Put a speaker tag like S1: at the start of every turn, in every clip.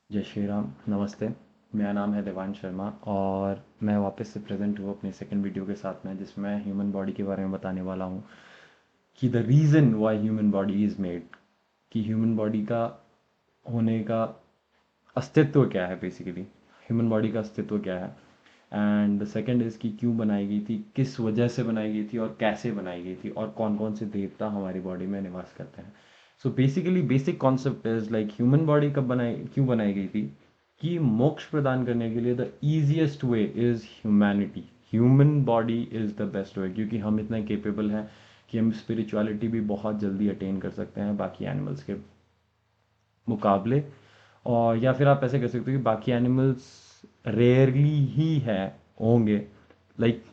S1: जय श्री राम, नमस्ते। मेरा नाम है देवांश शर्मा और मैं वापस से प्रेजेंट हूँ अपनी सेकंड वीडियो के साथ में, जिसमें ह्यूमन बॉडी के बारे में बताने वाला हूँ कि the reason why human body is made, कि ह्यूमन बॉडी का होने का अस्तित्व क्या है, बेसिकली ह्यूमन बॉडी का अस्तित्व क्या है। एंड द सेकंड इज़ कि क्यों बनाई गई थी, किस वजह से बनाई गई थी और कैसे बनाई गई थी, और कौन कौन से देवता हमारी बॉडी में निवास करते हैं। So basically basic concept is like human body कब बनाई, क्यों बनाई गई थी, कि मोक्ष प्रदान करने के लिए the easiest way is humanity. Human body is the best way, क्योंकि हम इतना केपेबल हैं कि हम स्पिरिचुअलिटी भी बहुत जल्दी अटेन कर सकते हैं बाकी एनिमल्स के मुकाबले। और या फिर आप ऐसे कह सकते हो कि बाकी एनिमल्स रेयरली ही है होंगे, लाइक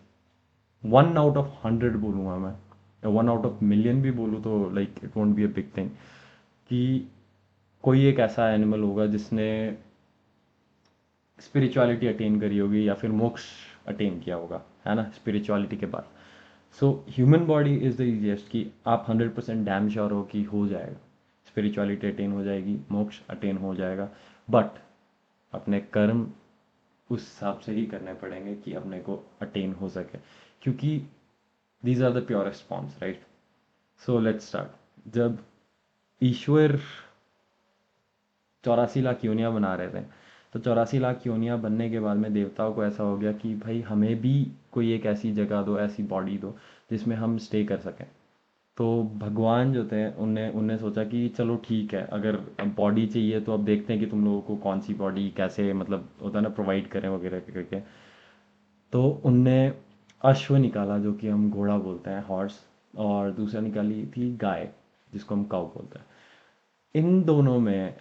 S1: 1 आउट ऑफ 100 बोलूँगा मैं, या 1 आउट ऑफ 1,000,000 भी बोलूँ तो like it won't be a big thing, कि कोई एक ऐसा एनिमल होगा जिसने स्पिरिचुअलिटी अटेन करी होगी या फिर मोक्ष अटेन किया होगा, है ना, स्पिरिचुअलिटी के बाद। So human body is the easiest, कि आप 100% डैम श्योर हो कि हो जाएगा, स्पिरिचुअलिटी अटेन हो जाएगी, मोक्ष अटेन हो जाएगा। बट अपने कर्म उस हिसाब से ही करने पड़ेंगे कि अपने को अटेन हो सके, क्योंकि these are the purest forms, right. So let's start. जब ईश्वर 84 लाख योनियाँ बना रहे थे, तो 84 लाख योनियाँ बनने के बाद में देवताओं को ऐसा हो गया कि भाई हमें भी कोई एक ऐसी जगह दो, ऐसी बॉडी दो जिसमें हम स्टे कर सकें। तो भगवान जो थे उनने उनने सोचा कि चलो ठीक है, अगर बॉडी चाहिए तो अब देखते हैं कि तुम लोगों को कौन सी बॉडी कैसे, मतलब होता है ना, प्रोवाइड करें वगैरह करके। तो उनने अश्व निकाला, जो कि हम घोड़ा बोलते हैं, हॉर्स, और दूसरा निकाली थी गाय, जिसको हम काऊ बोलते हैं। इन दोनों में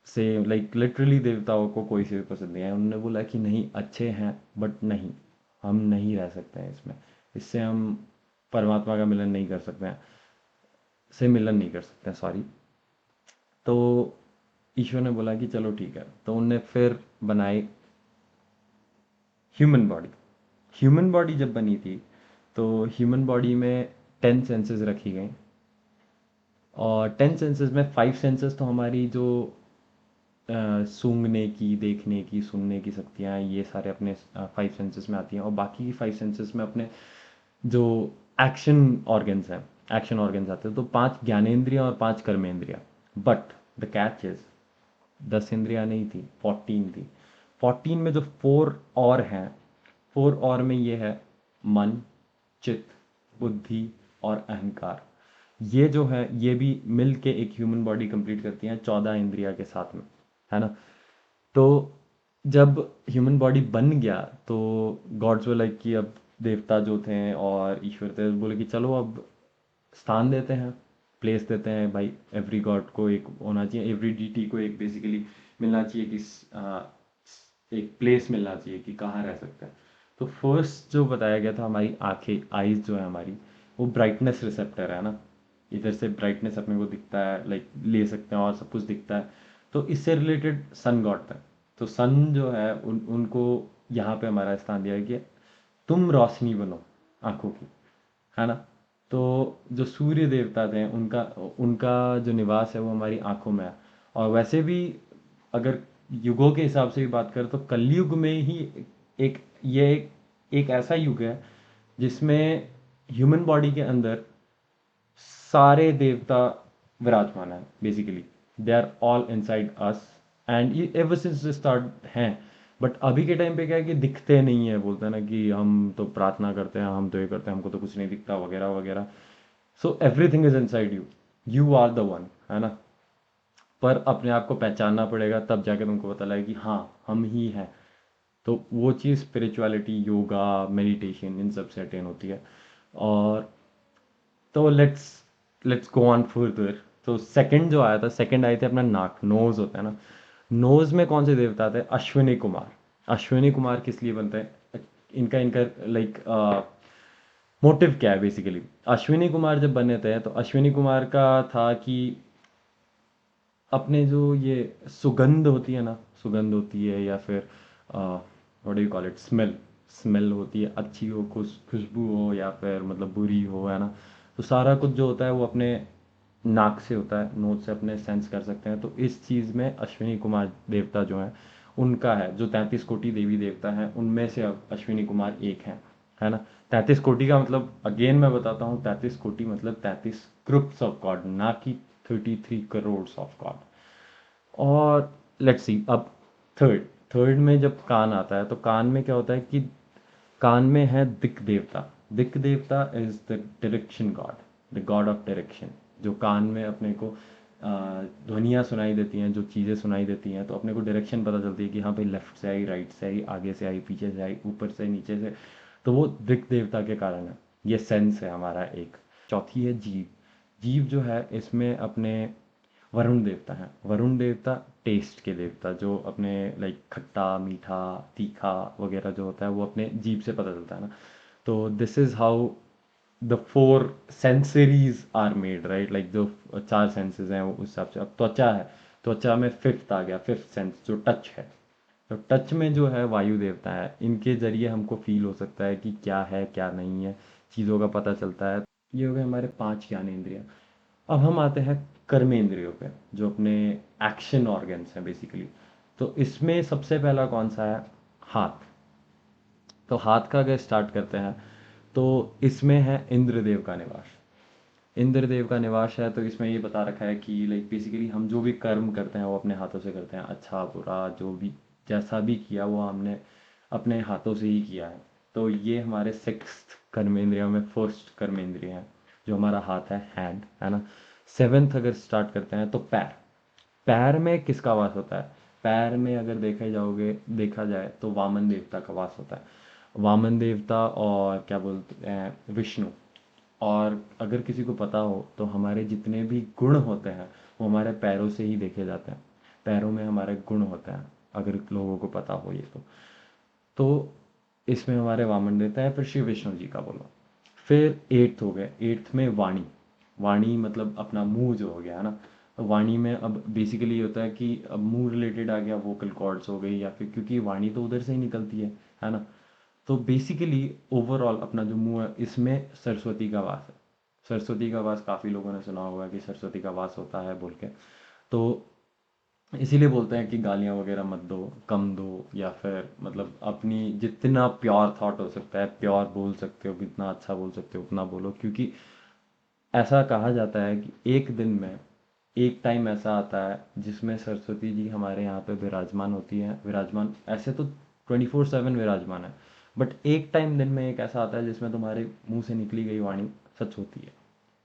S1: से लाइक लिटरली देवताओं को कोई से भी पसंद नहीं आया। उन्होंने बोला कि नहीं, अच्छे हैं बट नहीं, हम नहीं रह सकते हैं इसमें, इससे हम परमात्मा का मिलन नहीं कर सकते हैं, से मिलन नहीं कर सकते हैं, सॉरी। तो ईश्वर ने बोला कि चलो ठीक है, तो उनने फिर बनाई ह्यूमन बॉडी। ह्यूमन बॉडी जब बनी थी तो ह्यूमन बॉडी में 10 सेंसेस रखी गई, और 10 सेंसेस में 5 सेंसेस तो हमारी जो सूंघने की, देखने की, सुनने की शक्तियाँ, ये सारे अपने 5 सेंसेस में आती हैं, और बाकी की 5 सेंसेस में अपने जो एक्शन ऑर्गन्स हैं, एक्शन ऑर्गन्स आते हैं। तो 5 ज्ञानेंद्रियाँ और 5 कर्मेंद्रियाँ। बट द कैच इज 10 इंद्रियाँ नहीं थी, 14 थी। 14 में जो 4 और हैं, 4 और में ये है मन, चित्त, बुद्धि और अहंकार। ये जो है ये भी मिल के एक ह्यूमन बॉडी कंप्लीट करती हैं 14 इंद्रिया के साथ में, है ना। तो जब ह्यूमन बॉडी बन गया तो गॉड्स वे लाइक कि अब देवता जो थे और ईश्वर थे बोले कि चलो अब स्थान देते हैं, प्लेस देते हैं भाई। एवरी गॉड को एक होना चाहिए, एवरी डीटी को एक बेसिकली मिलना चाहिए कि एक प्लेस मिलना चाहिए कि कहाँ रह सकता है। तो फर्स्ट जो बताया गया था, हमारी आंखें, आईज जो है हमारी, वो ब्राइटनेस रिसेप्टर है ना। इधर से ब्राइटनेस अपने को दिखता है, लाइक ले सकते हैं और सब कुछ दिखता है। तो इससे रिलेटेड सन गॉड था। तो सन जो है उनको यहाँ पे हमारा स्थान दिया गया कि तुम रोशनी बनो आंखों की, है ना। तो जो सूर्य देवता थे उनका उनका जो निवास है वो हमारी आंखों में है। और वैसे भी अगर युगों के हिसाब से भी बात करें तो कलयुग में ही एक ये एक ऐसा युग है जिसमें ह्यूमन बॉडी के अंदर सारे देवता विराजमान है, basically they are all inside us, and ever since start हैं। बट अभी के टाइम पे क्या है कि दिखते नहीं है, बोलते हैं ना कि हम तो प्रार्थना करते हैं, हम तो ये करते हैं, हमको तो कुछ नहीं दिखता वगैरह वगैरह। So everything is inside you, you are the one, है ना। पर अपने आप को पहचानना पड़ेगा, तब जाके तुमको पता लगेगा कि हाँ, हम ही हैं। तो वो चीज़ स्पिरिचुअलिटी, योगा, मेडिटेशन, इन सब से अटेन होती है। और तो लेट्स गो ऑन फर्दर। तो सेकंड जो आया था, सेकंड आए थे अपना नाक, नोज होता है ना। नोज में कौन से देवता थे? अश्विनी कुमार। अश्विनी कुमार किस लिए बनते हैं? इनका इनका लाइक मोटिव क्या है बेसिकली? अश्विनी कुमार जब बने थे तो अश्विनी कुमार का था कि अपने जो ये सुगंध होती है ना, सुगंध होती है या फिर what do you call it, smell, smell होती है, अच्छी हो, खुशबू हो या फिर मतलब बुरी हो, है ना। तो सारा कुछ जो होता है वो अपने नाक से होता है, नोज से अपने सेंस कर सकते हैं। तो इस चीज़ में अश्विनी कुमार देवता जो हैं उनका है, जो 33 कोटि देवी देवता हैं उनमें से अब अश्विनी कुमार एक हैं, है ना। 33 कोटि का मतलब अगेन मैं बताता हूँ, 33 कोटि मतलब 33 ग्रुप्स ऑफ गॉड, ना कि 33 करोड़ ऑफ गॉड। और लेट्स सी अब थर्ड, थर्ड में जब कान आता है तो कान में क्या होता है कि कान में है दिक् देवता। दिक् देवता is the direction God, the God of direction. जो कान में अपने को ध्वनियाँ सुनाई देती हैं, जो चीज़ें सुनाई देती हैं, तो अपने को डायरेक्शन पता चलती है कि हाँ भाई लेफ्ट से आई, राइट से आई, आगे से आई, पीछे से आई, ऊपर से, नीचे से। तो वो दिक् देवता के कारण है, ये सेंस है हमारा एक। चौथी है जीव। जीव जो है इसमें अपने वरुण देवता हैं। वरुण देवता टेस्ट के देवता, जो अपने लाइक खट्टा मीठा तीखा वगैरह जो होता है वो अपने जीभ से पता चलता है ना। तो this is how the four sensories are made, right. Like जो चार सेंसेस हैं वो उस हिसाब से। अब त्वचा है, त्वचा में फिफ्थ आ गया, फिफ्थ सेंस जो टच है। तो टच में जो है वायु देवता है, इनके जरिए हमको फील हो सकता है कि क्या है क्या नहीं है, चीज़ों का पता चलता है। ये हो गए हमारे पांच ज्ञानेंद्रिय। अब हम आते हैं कर्मेंद्रियों पे, जो अपने एक्शन ऑर्गन्स हैं बेसिकली। तो इसमें सबसे पहला कौन सा है? हाथ। तो हाथ का अगर स्टार्ट करते हैं तो इसमें है इंद्रदेव का निवास। इंद्रदेव का निवास है, तो इसमें ये बता रखा है कि लाइक बेसिकली हम जो भी कर्म करते हैं वो अपने हाथों से करते हैं, अच्छा बुरा जो भी जैसा भी किया वो हमने अपने हाथों से ही किया है। तो ये हमारे सिक्स्थ कर्मेंद्रिय में फर्स्ट कर्मेंद्रिय है, जो हमारा हाथ है, हैंड, है ना। सेवेंथ अगर स्टार्ट करते हैं तो पैर। पैर में किसका वास होता है? पैर में अगर देखा जाए तो वामन देवता का वास होता है। वामन देवता और क्या बोलते हैं, विष्णु। और अगर किसी को पता हो तो हमारे जितने भी गुण होते हैं वो हमारे पैरों से ही देखे जाते हैं। पैरों में हमारे गुण होते हैं, अगर लोगों को पता हो ये तो इसमें हमारे वामन देवता है। फिर शिव विष्णु जी का बोलो। फिर एट्थ हो गए, एट्थ में वाणी। वाणी मतलब अपना मुंह जो हो गया, है ना। तो वाणी में अब बेसिकली होता है कि अब मुंह रिलेटेड आ गया, वोकल कॉर्ड्स हो गई, या फिर क्योंकि वाणी तो उधर से ही निकलती है ना। तो बेसिकली ओवरऑल अपना जो मुंह है इसमें सरस्वती का वास है। सरस्वती का वास काफ़ी लोगों ने सुना होगा कि सरस्वती का वास होता है बोल के। तो इसीलिए बोलते हैं कि गालियाँ वगैरह मत दो, कम दो, या फिर मतलब अपनी जितना प्योर थॉट हो सकता है, प्योर बोल सकते हो, जितना अच्छा बोल सकते हो उतना बोलो। क्योंकि ऐसा कहा जाता है कि एक दिन में एक टाइम ऐसा आता है जिसमें सरस्वती जी हमारे यहाँ पे विराजमान होती है। विराजमान ऐसे तो 24/7 विराजमान है, बट एक टाइम दिन में एक ऐसा आता है जिसमें तुम्हारे मुंह से निकली गई वाणी सच होती है।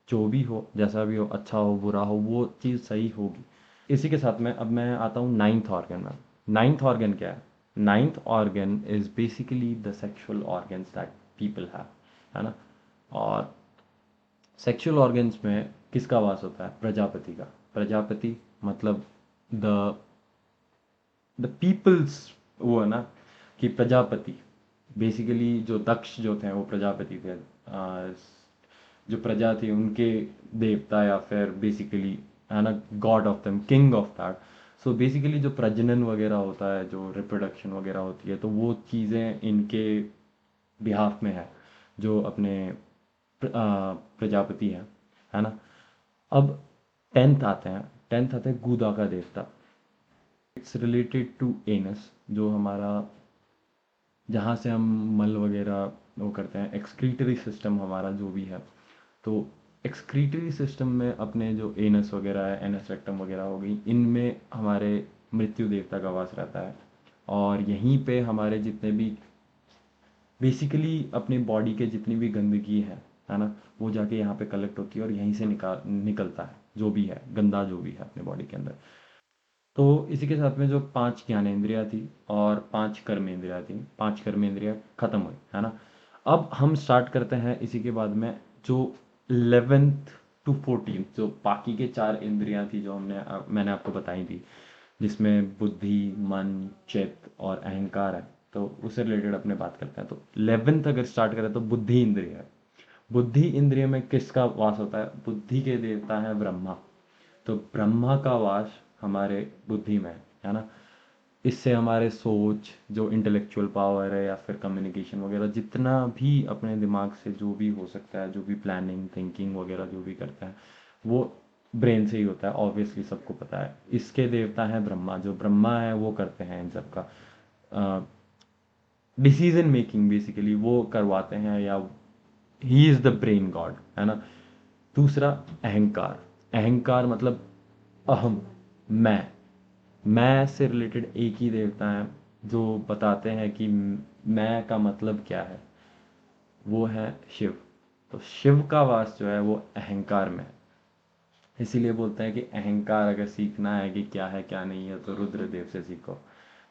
S1: जो भी हो, जैसा भी हो, अच्छा हो बुरा हो, वो चीज़ सही होगी। इसी के साथ में अब मैं आता हूँ नाइन्थ ऑर्गन में। नाइन्थ ऑर्गन क्या है? Ninth organ is basically the sexual organs that people have, है ना। और सेक्सुअल ऑर्गन्स में किसका वास होता है? प्रजापति का। प्रजापति मतलब द द पीपल्स, वो है ना कि प्रजापति बेसिकली जो दक्ष जो थे वो प्रजापति थे। जो प्रजा थी उनके देवता, या फिर बेसिकली है ना God of them, king of that. So basically जो प्रजनन वगैरह होता है, जो रिप्रोडक्शन वगैरह होती है, तो वो चीज़ें इनके बिहाफ में है, जो अपने प्रजापति है ना। अब टेंथ आते हैं गूदा का देवता। इट्स रिलेटेड टू एनस, जो हमारा जहाँ से हम मल वगैरह वो करते हैं, एक्सक्रीटरी सिस्टम हमारा जो भी है। तो एक्सक्रीटरी सिस्टम में अपने जो एनस वगैरह है, एनस रेक्टम वगैरह हो गई, इनमें हमारे मृत्यु देवता का वास रहता है। और यहीं पे हमारे जितने भी बेसिकली अपनी बॉडी के जितनी भी गंदगी है ना, वो जाके यहाँ पे कलेक्ट होती है और यहीं से निकलता है जो भी है गंदा, जो भी है अपने बॉडी के अंदर। तो इसी के साथ में जो पांच ज्ञानेंद्रियाँ थी और पांच कर्मेंद्रियाँ थी, पांच कर्मेंद्रियाँ खत्म हुई, है ना। अब हम स्टार्ट करते हैं इसी के बाद में जो 11th to 14th, जो बाकी के चार इंद्रियां थी जो मैंने आपको बताई थी, जिसमें बुद्धि, मन, चित्त और अहंकार है। तो उससे रिलेटेड अपने बात करते हैं। तो 11th अगर स्टार्ट करें तो बुद्धि इंद्रिय है। बुद्धि इंद्रिय में किसका वास होता है? बुद्धि के देवता है ब्रह्मा। तो ब्रह्मा का वास हमारे बुद्धि में है ना। इससे हमारे सोच, जो इंटेलेक्चुअल पावर है या फिर कम्युनिकेशन वगैरह, जितना भी अपने दिमाग से जो भी हो सकता है, जो भी प्लानिंग थिंकिंग वगैरह जो भी करता है, वो ब्रेन से ही होता है, ऑब्वियसली सबको पता है। इसके देवता हैं ब्रह्मा, जो ब्रह्मा है वो करते हैं इन सब का डिसीजन मेकिंग, बेसिकली वो करवाते हैं, या he is the brain God, है ना। दूसरा, अहंकार। अहंकार मतलब अहम, मैं। मैं से रिलेटेड एक ही देवता है जो बताते हैं कि मैं का मतलब क्या है, वो है शिव। तो शिव का वास जो है वो अहंकार में है। इसीलिए बोलते हैं कि अहंकार अगर सीखना है कि क्या है क्या नहीं है तो रुद्र देव से सीखो।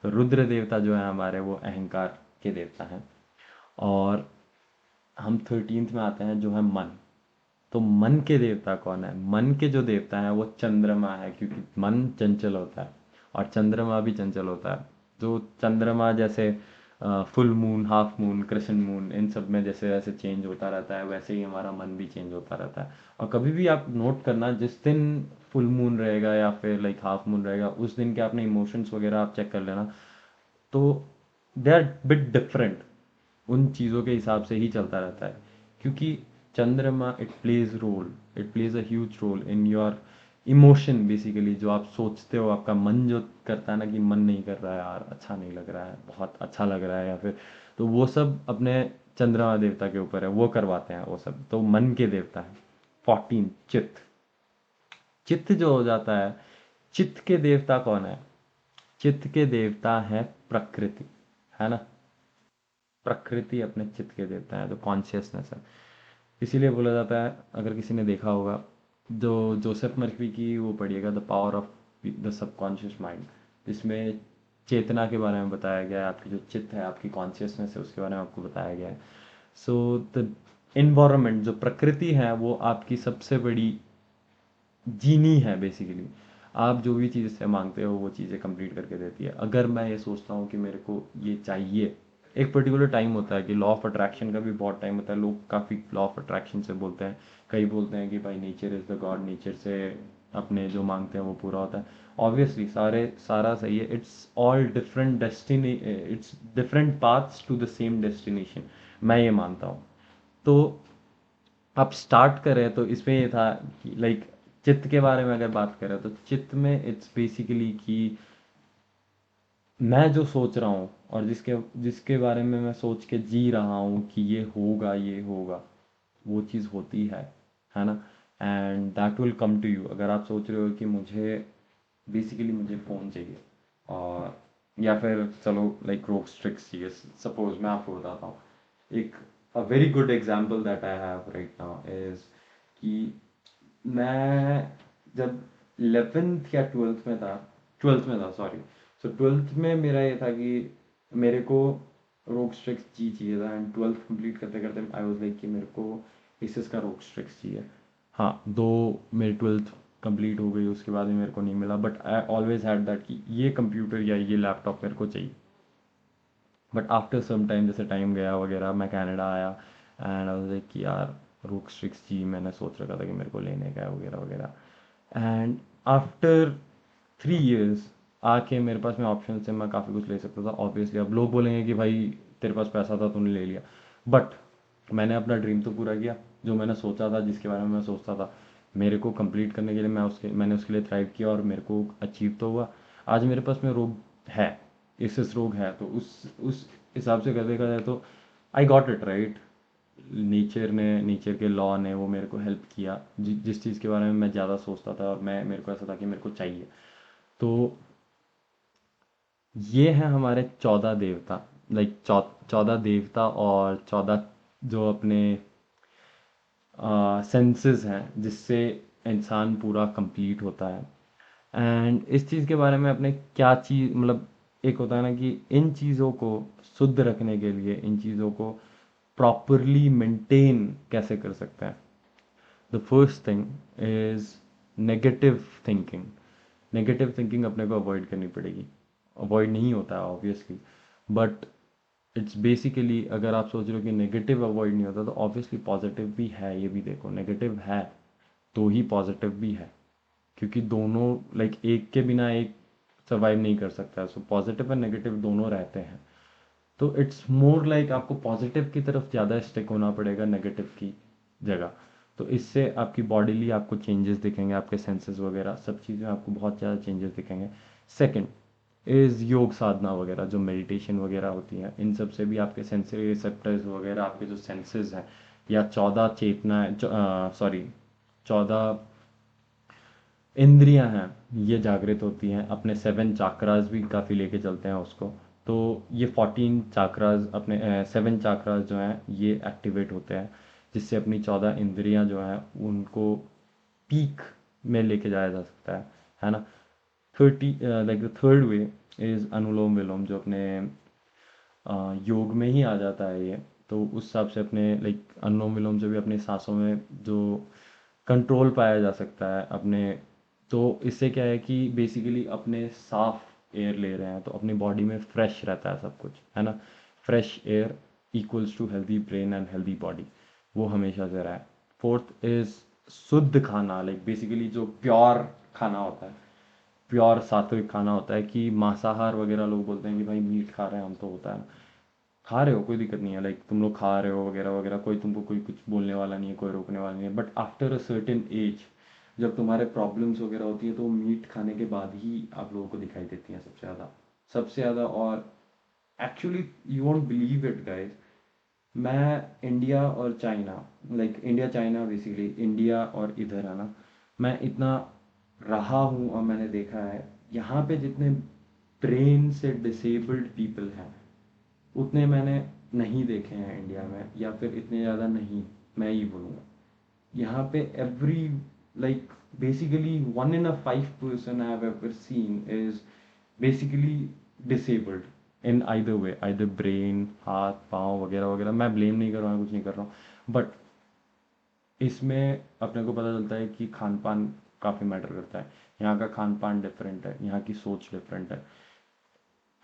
S1: तो रुद्र देवता जो है हमारे, वो अहंकार के देवता हैं। और हम 13th में आते हैं जो है मन। तो मन के देवता कौन है? मन के जो देवता है वो चंद्रमा है, क्योंकि मन चंचल होता है और चंद्रमा भी चंचल होता है। जो चंद्रमा जैसे full moon, half moon, crescent moon, इन सब में जैसे जैसे चेंज होता रहता है, वैसे ही हमारा मन भी चेंज होता रहता है। और कभी भी आप नोट करना, जिस दिन फुल मून रहेगा या फिर लाइक हाफ मून रहेगा, उस दिन के अपने इमोशंस वगैरह आप चेक कर लेना, तो दे आर बिट डिफरेंट। उन चीज़ों के हिसाब से ही चलता रहता है, क्योंकि चंद्रमा, it plays a huge role in your emotion. Basically जो आप सोचते हो, आपका मन जो करता है ना कि मन नहीं कर रहा है यार, अच्छा नहीं लग रहा है, बहुत अच्छा लग रहा है, या फिर, तो वो सब अपने चंद्रमा देवता के ऊपर है, वो करवाते हैं वो सब। तो मन के देवता है। 14, चित्त। चित्त जो हो जाता है, चित्त के देवता कौन है? चित्त के देवता है प्रकृति, है ना। प्रकृति अपने चित्त के देवता है, जो कॉन्शियसनेस है। इसीलिए बोला जाता है, अगर किसी ने देखा होगा, जो जोसेफ मर्फी की वो पढ़िएगा, the power of the subconscious mind, जिसमें चेतना के बारे में बताया गया है, आपकी जो चित्त है, आपकी कॉन्शियसनेस है, उसके बारे में आपको बताया गया है। सो द इन्वायरमेंट, जो प्रकृति है, वो आपकी सबसे बड़ी जीनी है बेसिकली। आप जो भी चीज़ से मांगते हो वो चीज़ें कंप्लीट करके देती है। अगर मैं ये सोचता हूँ कि मेरे को ये चाहिए, एक पर्टिकुलर टाइम होता है कि लॉ ऑफ अट्रैक्शन का भी बहुत टाइम होता है, लोग काफ़ी लॉ ऑफ अट्रैक्शन से बोलते हैं। कई बोलते हैं कि भाई nature is the God, nature से अपने जो मांगते हैं वो पूरा होता है। ऑब्वियसली सारा सही है, it's all different destiny, it's different paths to the same destination, मैं ये मानता हूँ। तो आप स्टार्ट करें तो इसमें ये था कि लाइक, चित्त के बारे में अगर बात करें तो चित्त में इट्स बेसिकली कि मैं जो सोच रहा हूँ और जिसके जिसके बारे में मैं सोच के जी रहा हूँ कि ये होगा, वो चीज़ होती है ना। And that will come to you. अगर आप सोच रहे हो कि मुझे बेसिकली मुझे फ़ोन चाहिए, और या फिर चलो लाइक रोक्स ट्रिक्स चाहिए, सपोज मैं आपको बताता हूँ एक, a very good example that I have right now is कि मैं जब 11th या 12th में था, 12th में था सॉरी। सो 12th में मेरा ये था कि मेरे को रोग स्ट्रिक्स जी चाहिए था, एंड 12th कंप्लीट करते करते आई वाज लाइक कि मेरे को एसिस का रोग स्ट्रिक्स चाहिए। हाँ, दो मेरी 12th कंप्लीट हो गई, उसके बाद भी मेरे को नहीं मिला, but I always had that कि ये कंप्यूटर या ये लैपटॉप मेरे को चाहिए। बट आफ्टर सम टाइम, जैसे टाइम गया वगैरह, मैं कनाडा आया, एंड आई वाज लाइक कि यार रोग स्ट्रिक्स जी मैंने सोच रखा था कि मेरे को लेने का है वगैरह वगैरह। एंड आफ्टर 3 years आके मेरे पास में ऑप्शन से मैं काफ़ी कुछ ले सकता था। ऑब्वियसली अब लोग बोलेंगे कि भाई तेरे पास पैसा था तूने ले लिया, बट मैंने अपना ड्रीम तो पूरा किया। जो मैंने सोचा था, जिसके बारे में मैं सोचता था, मेरे को कंप्लीट करने के लिए मैंने उसके लिए थ्राइव किया, और मेरे को अचीव तो हुआ। आज मेरे पास में रोग है, इस रोग है, तो उस हिसाब से कर देखा जाए तो I got it right. Nature के लॉ ने वो मेरे को हेल्प किया, जिस चीज़ के बारे में मैं ज़्यादा सोचता था, और मैं मेरे को ऐसा था कि मेरे को चाहिए। तो ये है हमारे 14 देवता, लाइक 14 देवता और 14 जो अपने सेंसेस हैं, जिससे इंसान पूरा कंप्लीट होता है। एंड इस चीज़ के बारे में अपने क्या चीज़, मतलब एक होता है ना कि इन चीज़ों को शुद्ध रखने के लिए, इन चीज़ों को प्रॉपरली मेंटेन कैसे कर सकते हैं। The first thing is negative thinking. Negative thinking अपने को अवॉइड करनी पड़ेगी। अवॉइड नहीं होता है ऑब्वियसली, बट इट्स बेसिकली, अगर आप सोच रहे हो कि नेगेटिव अवॉइड नहीं होता, तो ऑब्वियसली पॉजिटिव भी है। ये भी देखो, नेगेटिव है तो ही पॉजिटिव भी है, क्योंकि दोनों लाइक एक के बिना एक सर्वाइव नहीं कर सकता है। सो पॉजिटिव एंड नेगेटिव दोनों रहते हैं। तो इट्स मोर लाइक आपको पॉजिटिव की तरफ ज़्यादा स्टिक होना पड़ेगा नेगेटिव की जगह। तो इससे आपकी बॉडीली आपको चेंजेस दिखेंगे, आपके सेंसेस वगैरह सब चीज़ें आपको बहुत ज़्यादा चेंजेस दिखेंगे। सेकंड इज़ योग साधना वगैरह, जो मेडिटेशन वगैरह होती हैं, इन सब से भी आपके सेंसरी रिसेप्टर्स वगैरह, आपके जो सेंसेस हैं या 14 चेतना, सॉरी 14 इंद्रियां हैं, ये जागृत होती हैं। अपने 7 चाक्रास भी काफ़ी लेके चलते हैं उसको। तो ये 14 चाक्रास, अपने 7 चाक्रास जो हैं ये एक्टिवेट होते हैं, जिससे अपनी 14 इंद्रियां जो हैं उनको पीक में लेके जाया जा सकता है ना। 30 like the third way is Anulom Vilom, जो अपने योग में ही आ जाता है ये। तो उस हिसाब से अपने लाइक अनुलोम विलोम से भी अपने सांसों में जो कंट्रोल पाया जा सकता है अपने। तो इससे क्या है कि बेसिकली अपने साफ एयर ले रहे हैं, तो अपनी बॉडी में फ्रेश रहता है सब कुछ, है ना। Fresh air equals to healthy brain and healthy body, वो हमेशा से रहा है। फोर्थ इज शुद्ध खाना, लाइक बेसिकली जो प्योर खाना होता है, प्योर सात्विक खाना होता है। कि मांसाहार वगैरह लोग बोलते हैं कि भाई मीट खा रहे हैं हम, तो होता है खा रहे हो, कोई दिक्कत नहीं है, लाइक तुम लोग खा रहे हो वगैरह वगैरह, कोई तुमको कोई कुछ बोलने वाला नहीं है, कोई रोकने वाला नहीं है। But after a certain age, जब तुम्हारे प्रॉब्लम्स वगैरह होती है, तो मीट खाने के बाद ही आप लोगों को दिखाई देती हैं सबसे ज़्यादा, सबसे ज़्यादा। और actually you won't believe it guys, मैं इंडिया और China, like India China basically, India और इधर है ना, मैं इतना रहा हूँ और मैंने देखा है यहाँ पे जितने ब्रेन से डिसेबल्ड पीपल हैं, उतने मैंने नहीं देखे हैं इंडिया में, या फिर इतने ज़्यादा नहीं, मैं ही बोलूँगा। यहाँ पे every, like basically 1 in a 5 person I have ever seen is basically disabled in either way, either brain, हाथ पाँव वगैरह वगैरह। मैं ब्लेम नहीं कर रहा हूँ, कुछ नहीं कर रहा हूँ, बट इसमें अपने को पता चलता है कि खान पान काफ़ी मैटर करता है। यहाँ का खान पान डिफरेंट है, यहाँ की सोच डिफरेंट है।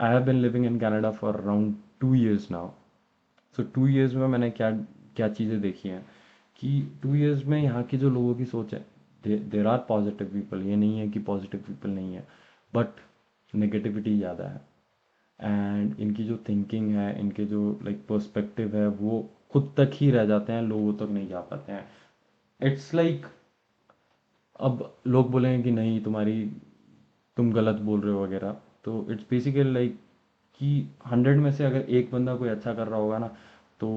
S1: I have been living in Canada for around 2 years now. So 2 years में मैंने क्या क्या चीज़ें देखी हैं कि 2 years में यहाँ की जो लोगों की सोच है, देर आर पॉजिटिव पीपल, ये नहीं है कि पॉजिटिव पीपल नहीं है, बट नेगेटिविटी ज़्यादा है। एंड इनकी जो थिंकिंग है, इनके जो लाइक पर्सपेक्टिव है, वो खुद तक ही रह जाते हैं, लोगों तक नहीं जा पाते हैं। इट्स लाइक अब लोग बोलेंगे कि नहीं तुम्हारी, तुम गलत बोल रहे हो वगैरह, तो इट्स बेसिकली लाइक कि 100 में से अगर एक बंदा कोई अच्छा कर रहा होगा ना, तो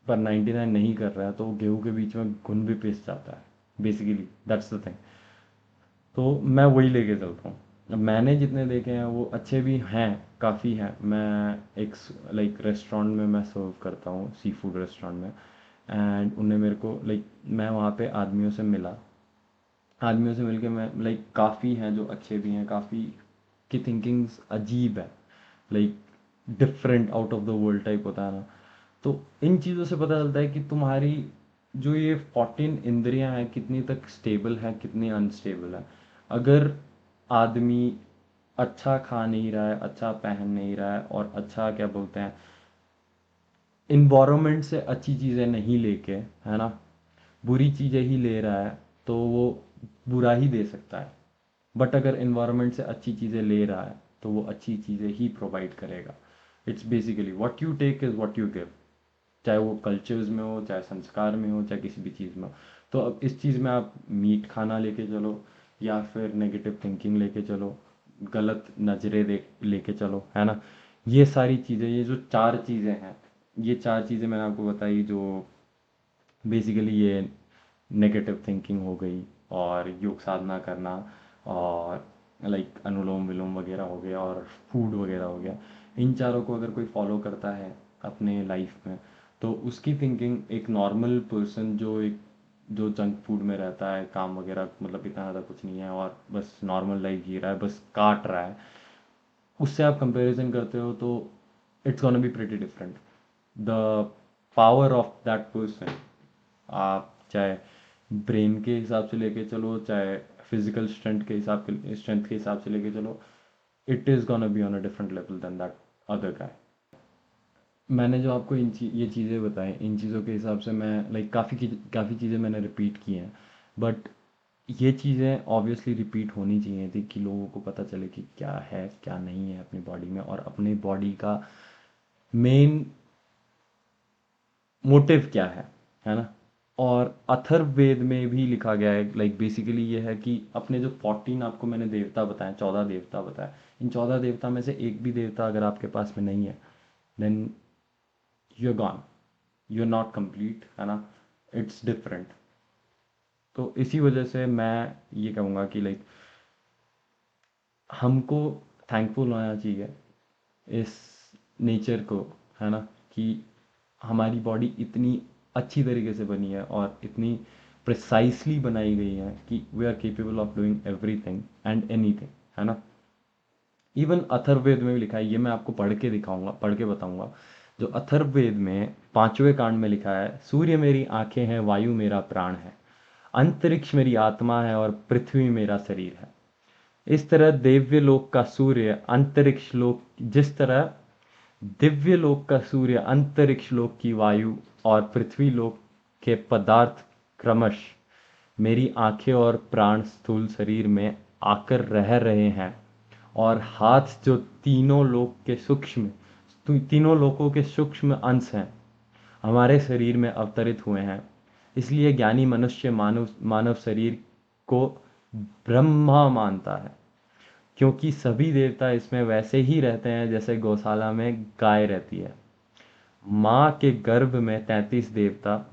S1: पर 99 नहीं कर रहा है, तो गेहूं के बीच में घुन भी पिस जाता है, बेसिकली दैट्स द थिंग। तो मैं वही लेके चलता हूँ। अब मैंने जितने देखे हैं वो अच्छे भी हैं, काफ़ी हैं। मैं एक लाइक रेस्टोरेंट में मैं सर्व करता हूँ, सी फूड रेस्टोरेंट में। एंड उनने मेरे को लाइक, मैं वहाँ पे आदमियों से मिला, आदमियों से मिलके मैं लाइक काफ़ी हैं जो अच्छे भी हैं, काफ़ी की थिंकिंग्स अजीब है, like different out of the world type होता है ना। तो इन चीज़ों से पता चलता है कि तुम्हारी जो ये 14 इंद्रियां हैं कितनी तक स्टेबल है, कितनी अनस्टेबल है। अगर आदमी अच्छा खा नहीं रहा है, अच्छा पहन नहीं रहा है, और अच्छा क्या बोलते हैं, इन्वायरमेंट से अच्छी चीज़ें नहीं लेके, है ना, बुरी चीज़ें ही ले रहा है, तो वो बुरा ही दे सकता है। बट अगर इन्वायरमेंट से अच्छी चीज़ें ले रहा है, तो वो अच्छी चीज़ें ही प्रोवाइड करेगा। It's basically what you take is what you give, चाहे वो कल्चर्स में हो, चाहे संस्कार में हो, चाहे किसी भी चीज़ में हो। तो अब इस चीज़ में आप मीठ खाना लेके चलो, या फिर नेगेटिव थिंकिंग लेके चलो, गलत नज़रें देख लेके चलो, है ना। ये सारी चीज़ें, ये जो 4 चीज़ें हैं, ये 4 चीज़ें मैंने आपको बताई, जो बेसिकली ये नेगेटिव थिंकिंग हो गई, और योग साधना करना, और लाइक अनुलोम विलोम वगैरह हो गया, और फूड वगैरह हो गया। इन चारों को अगर कोई फॉलो करता है अपने लाइफ में, तो उसकी थिंकिंग एक नॉर्मल पर्सन, जो एक जो जंक फूड में रहता है, काम वगैरह मतलब इतना ज़्यादा कुछ नहीं है, और बस नॉर्मल लाइफ जी रहा है, बस काट रहा है, उससे आप कंपैरिजन करते हो, तो it's gonna be pretty different. The power of that person, आप चाहे ब्रेन के हिसाब से लेके चलो, चाहे फिजिकल स्ट्रेंथ के हिसाब से लेके चलो, it is gonna be on a different level than that other guy. मैंने जो आपको ये चीज़ें बताई, इन चीज़ों के हिसाब से मैं लाइक काफ़ी चीज़ें मैंने रिपीट की हैं, बट ये चीज़ें ऑब्वियसली रिपीट होनी चाहिए थी, कि लोगों को पता चले कि क्या है क्या नहीं है अपनी बॉडी में, और अपनी बॉडी का मेन मोटिव क्या है ना। और अथर्ववेद में भी लिखा गया है, लाइक बेसिकली ये है कि अपने जो 14 आपको मैंने देवता बताए, 14 देवता बताए, इन 14 देवता में से एक भी देवता अगर आपके पास में नहीं है, then you are gone, you are not complete, है ना, इट्स डिफरेंट। तो इसी वजह से मैं ये कहूँगा कि लाइक हमको थैंकफुल होना चाहिए इस नेचर को, है ना, कि हमारी बॉडी इतनी अच्छी तरीके से बनी है और इतनी प्रिसाइसली बनाई गई है कि we are capable of doing everything and anything, है ना। इवन अथर्ववेद में भी लिखा है, ये मैं आपको पढ़ के दिखाऊंगा, पढ़ के बताऊंगा। जो अथर्ववेद में 5वें कांड में लिखा है, सूर्य मेरी आंखें हैं, वायु मेरा प्राण है, अंतरिक्ष मेरी आत्मा है और पृथ्वी मेरा शरीर है। इस तरह दिव्य लोक का सूर्य अंतरिक्ष लोक, जिस तरह दिव्य लोक का सूर्य अंतरिक्ष लोक की वायु और पृथ्वी लोक के पदार्थ क्रमश मेरी आंखें और प्राण स्थूल शरीर में आकर रह रहे हैं, और हाथ जो तीनों लोकों के सूक्ष्म अंश हैं, हमारे शरीर में अवतरित हुए हैं। इसलिए ज्ञानी मनुष्य मानव मानव शरीर को ब्रह्मा मानता है, क्योंकि सभी देवता इसमें वैसे ही रहते हैं जैसे गौशाला में गाय रहती है। माँ के गर्भ में 33 देवता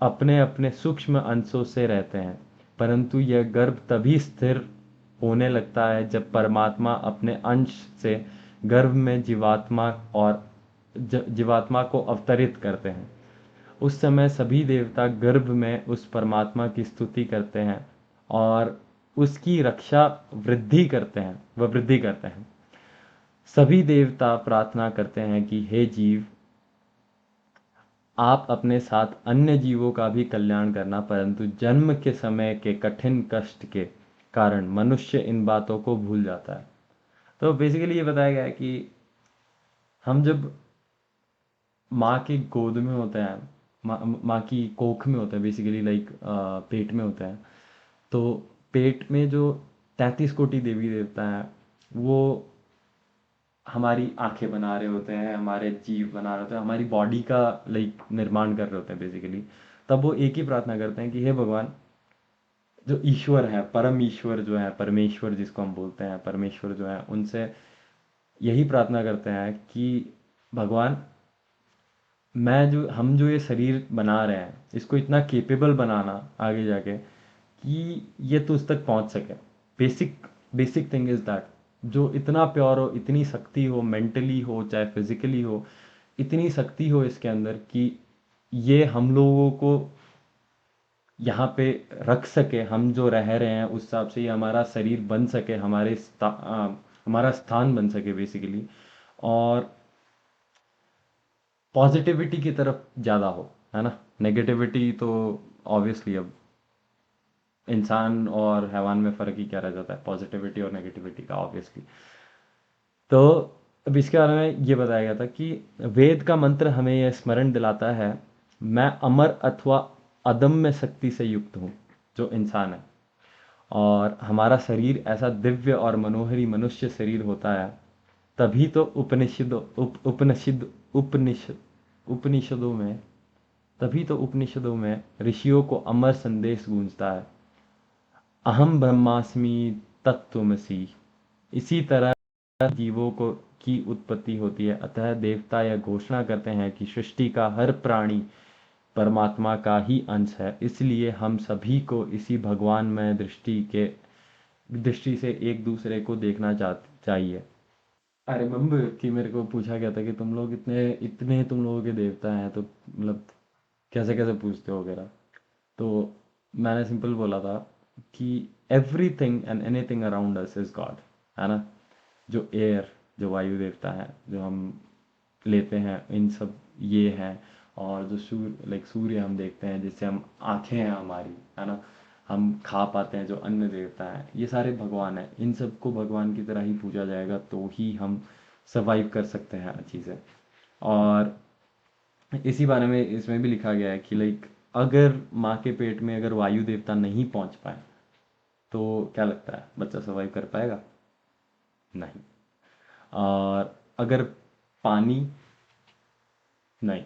S1: अपने अपने सूक्ष्म अंशों से रहते हैं, परंतु यह गर्भ तभी स्थिर होने लगता है जब परमात्मा अपने अंश से गर्भ में जीवात्मा को अवतरित करते हैं। उस समय सभी देवता गर्भ में उस परमात्मा की स्तुति करते हैं और उसकी रक्षा वृद्धि करते हैं। सभी देवता प्रार्थना करते हैं कि हे जीव, आप अपने साथ अन्य जीवों का भी कल्याण करना, परंतु जन्म के समय के कठिन कष्ट के कारण मनुष्य इन बातों को भूल जाता है। तो बेसिकली ये बताया गया है कि हम जब माँ की गोद में होते हैं, माँ की कोख में होते हैं, बेसिकली लाइक पेट में होते हैं, तो पेट में जो 33 कोटि देवी देवता हैं, वो हमारी आंखें बना रहे होते हैं, हमारे जीव बना रहे होते हैं, हमारी बॉडी का लाइक निर्माण कर रहे होते हैं बेसिकली। तब वो एक ही प्रार्थना करते हैं कि हे भगवान, जो ईश्वर है, परम ईश्वर जो है, परमेश्वर जिसको हम बोलते हैं, परमेश्वर जो है, उनसे यही प्रार्थना करते हैं कि भगवान, हम जो ये शरीर बना रहे हैं, इसको इतना केपेबल बनाना आगे जाके कि ये तुझ तक पहुंच सके। Basic basic thing is that, जो इतना प्योर हो, इतनी शक्ति हो, मेंटली हो चाहे फिजिकली हो, इतनी शक्ति हो इसके अंदर कि ये हम लोगों को यहाँ पे रख सके, हम जो रह रहे हैं उस हिसाब से ये हमारा शरीर बन सके, हमारा स्थान बन सके बेसिकली, और पॉजिटिविटी की तरफ ज़्यादा हो, है ना। नेगेटिविटी तो ऑब्वियसली अब इंसान और हैवान में फ़र्क ही क्या रह जाता है, पॉजिटिविटी और नेगेटिविटी का, ऑब्वियसली। तो अब इसके बारे में ये बताया गया था कि वेद का मंत्र हमें यह स्मरण दिलाता है, मैं अमर अथवा अदम्य शक्ति से युक्त हूँ, जो इंसान है, और हमारा शरीर ऐसा दिव्य और मनोहरी मनुष्य शरीर होता है। तभी तो उपनिषदों में उपनिषदों में ऋषियों को अमर संदेश गूंजता है, अहम ब्रह्मास्मि तत्त्वमसि। इसी तरह जीवों को की उत्पत्ति होती है, अतः देवता यह घोषणा करते हैं कि सृष्टि का हर प्राणी परमात्मा का ही अंश है। इसलिए हम सभी को इसी भगवानमय दृष्टि से एक दूसरे को देखना चाहिए। आई रिमेम्बर कि मेरे को पूछा गया था कि तुम लोग इतने इतने तुम लोगों के देवता हैं, तो मतलब कैसे कैसे पूछते हो वगैरह। तो मैंने सिंपल बोला था कि everything and anything around us is God, है ना। जो एयर, जो वायु देवता है, जो हम लेते हैं, इन सब ये हैं। और जो सूर्य हम देखते हैं, जिससे हम आंखें हैं हमारी, है ना, हम खा पाते हैं, जो अन्न देवता है, ये सारे भगवान हैं। इन सबको भगवान की तरह ही पूजा जाएगा तो ही हम सर्वाइव कर सकते हैं अच्छी से। और इसी बारे में इसमें भी लिखा गया है कि लाइक अगर माँ के पेट में अगर वायु देवता नहीं पहुंच पाए, तो क्या लगता है बच्चा सर्वाइव कर पाएगा? नहीं। और अगर पानी, नहीं।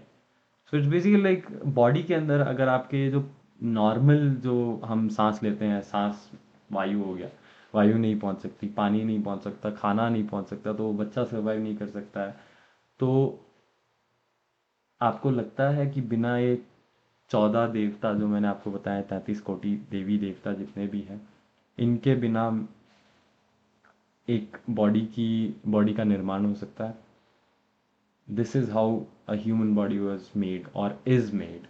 S1: So it's basically like body के अंदर अगर आपके जो नॉर्मल जो हम सांस लेते हैं, सांस वायु हो गया, वायु नहीं पहुंच सकती, पानी नहीं पहुंच सकता, खाना नहीं पहुंच सकता, तो वो बच्चा सर्वाइव नहीं कर सकता है। तो आपको लगता है कि बिना ये 14 देवता जो मैंने आपको बताया, 33 कोटि देवी देवता जितने भी हैं, इनके बिना एक बॉडी का निर्माण हो सकता है? This is how a human body was made और इज मेड,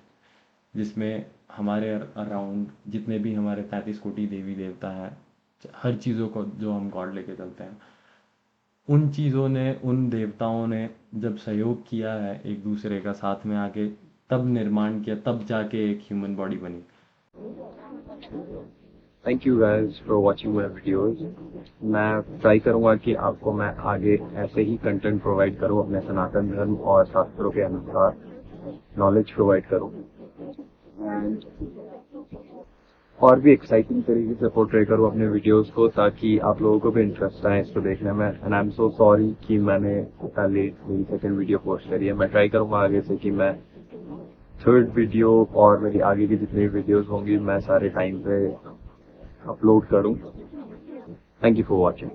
S1: जिसमें हमारे अराउंड जितने भी हमारे 33 कोटि देवी देवता हैं, हर चीज़ों को जो हम गॉड लेके चलते हैं, उन चीज़ों ने, उन देवताओं ने जब सहयोग किया है एक दूसरे का साथ में आके, तब निर्माण किया, तब जाके एक ह्यूमन बॉडी बनी।
S2: Thank you guys for watching my videos. मैं ट्राई करूंगा कि आपको मैं आगे ऐसे ही कंटेंट प्रोवाइड करूं, अपने सनातन धर्म और शास्त्रों के अनुसार नॉलेज प्रोवाइड करूं, एंड और भी एक्साइटिंग तरीके से पोर्ट्रे करूं अपने वीडियोस को, ताकि आप लोगों को भी इंटरेस्ट आए इसको देखने में। And I am so sorry कि मैंने इतना लेट मेरी सेकंड वीडियो पोस्ट करी है। मैं ट्राई करूंगा आगे से कि मैं थर्ड वीडियो और मेरी आगे की जितनी वीडियोस होंगी मैं सारे टाइम पे अपलोड करूं। Thank you for watching.